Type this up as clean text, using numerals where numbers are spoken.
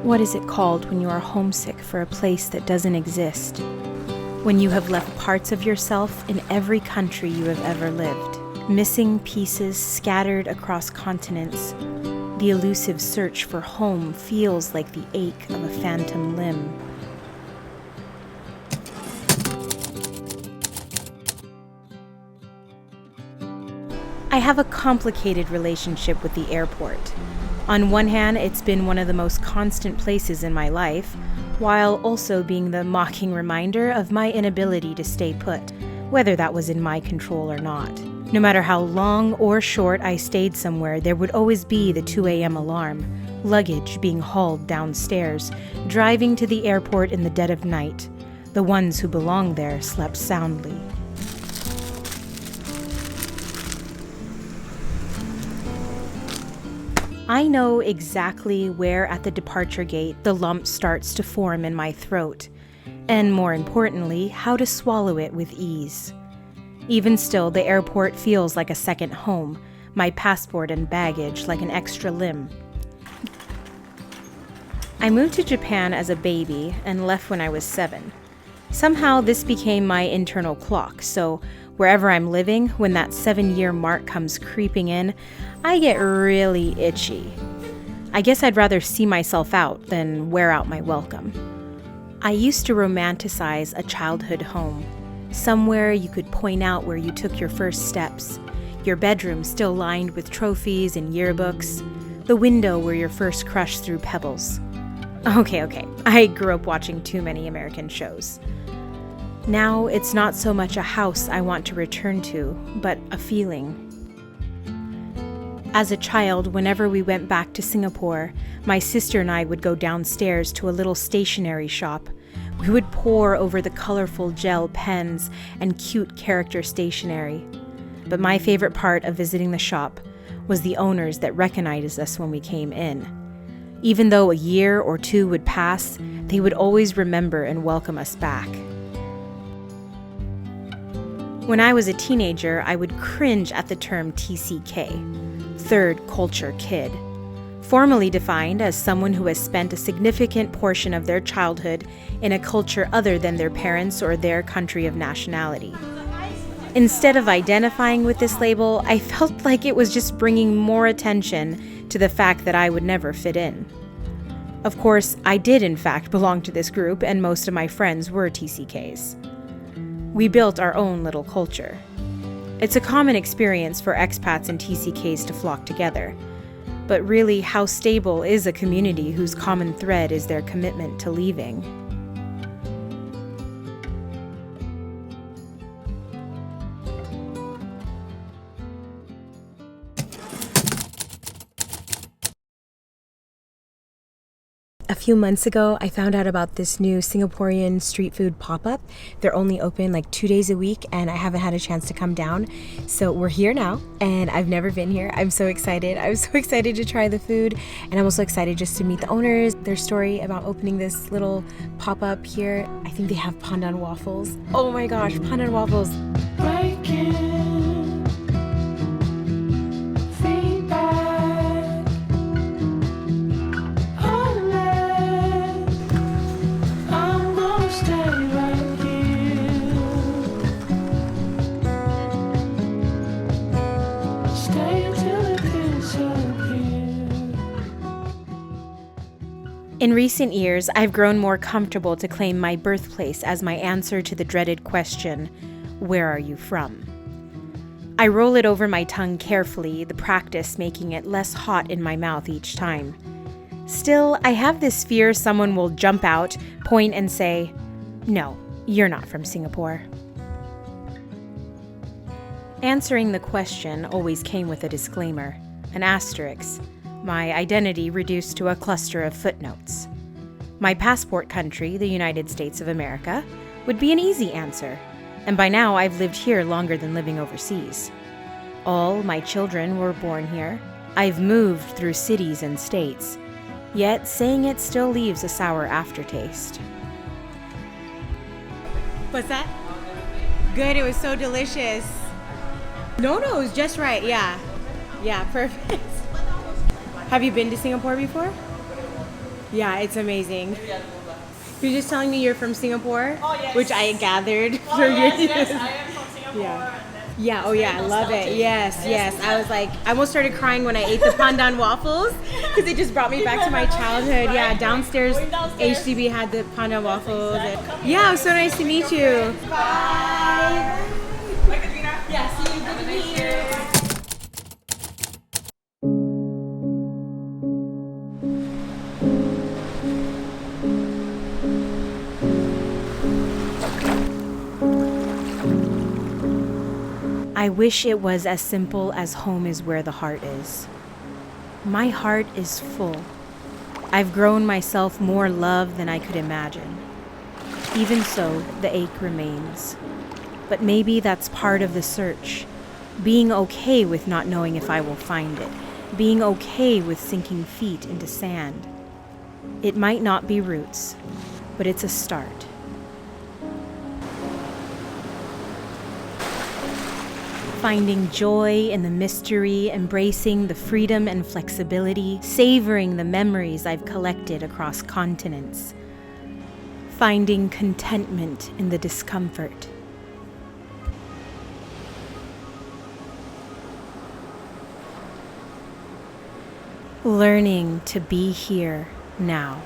What is it called when you are homesick for a place that doesn't exist? When you have left parts of yourself in every country you have ever lived, missing pieces scattered across continents. The elusive search for home feels like the ache of a phantom limb. I have a complicated relationship with the airport. On one hand, it's been one of the most constant places in my life, while also being the mocking reminder of my inability to stay put, whether that was in my control or not. No matter how long or short I stayed somewhere, there would always be the 2 a.m. alarm, luggage being hauled downstairs, driving to the airport in the dead of night. The ones who belonged there slept soundly. I know exactly where at the departure gate the lump starts to form in my throat, and more importantly, how to swallow it with ease. Even still, the airport feels like a second home, my passport and baggage like an extra limb. I moved to Japan as a baby and left when I was 7. Somehow this became my internal clock, so wherever I'm living, when that 7-year mark comes creeping in, I get really itchy. I guess I'd rather see myself out than wear out my welcome. I used to romanticize a childhood home, somewhere you could point out where you took your first steps, your bedroom still lined with trophies and yearbooks, the window where your first crush threw pebbles. Okay, I grew up watching too many American shows. Now it's not so much a house I want to return to, but a feeling. As a child, whenever we went back to Singapore, my sister and I would go downstairs to a little stationery shop. We would pore over the colorful gel pens and cute character stationery. But my favorite part of visiting the shop was the owners that recognized us when we came in. Even though a year or 2 would pass, they would always remember and welcome us back. When I was a teenager, I would cringe at the term TCK, Third Culture Kid, formally defined as someone who has spent a significant portion of their childhood in a culture other than their parents or their country of nationality. Instead of identifying with this label, I felt like it was just bringing more attention to the fact that I would never fit in. Of course, I did in fact belong to this group, and most of my friends were TCKs. We built our own little culture. It's a common experience for expats and TCKs to flock together. But really, how stable is a community whose common thread is their commitment to leaving? A few months ago, I found out about this new Singaporean street food pop-up. They're only open like 2 days a week, and I haven't had a chance to come down. So we're here now, and I've never been here. I'm so excited. I'm so excited to try the food, and I'm also excited just to meet the owners, their story about opening this little pop-up here. I think they have pandan waffles. Oh my gosh, pandan waffles. In recent years, I've grown more comfortable to claim my birthplace as my answer to the dreaded question, where are you from? I roll it over my tongue carefully, the practice making it less hot in my mouth each time. Still, I have this fear someone will jump out, point and say, no, you're not from Singapore. Answering the question always came with a disclaimer, an asterisk. My identity reduced to a cluster of footnotes. My passport country, the United States of America, would be an easy answer, and by now I've lived here longer than living overseas. All my children were born here. I've moved through cities and states, yet saying it still leaves a sour aftertaste. What's that? Good, it was so delicious. No, it was just right, yeah. Yeah, perfect. Have you been to Singapore before? Yeah, it's amazing. You're just telling me you're from Singapore? Oh, yes. Which I gathered Oh, from yes, your yes, I am from Singapore. Yeah. And then Yeah, oh it's yeah, I very love it. nostalgic. Yes, yes. I was like, I almost started crying when I ate the pandan waffles because it just brought me back to my childhood. Yeah, downstairs, Going downstairs. HDB had the pandan waffles. exactly. And, yeah, it was so nice to meet you. Bye, Katrina. Yeah, see you. Good to meet you. I wish it was as simple as home is where the heart is. My heart is full. I've grown myself more love than I could imagine. Even so, the ache remains. But maybe that's part of the search. Being okay with not knowing if I will find it. Being okay with sinking feet into sand. It might not be roots, but it's a start. Finding joy in the mystery, embracing the freedom and flexibility, savoring the memories I've collected across continents. Finding contentment in the discomfort. Learning to be here now.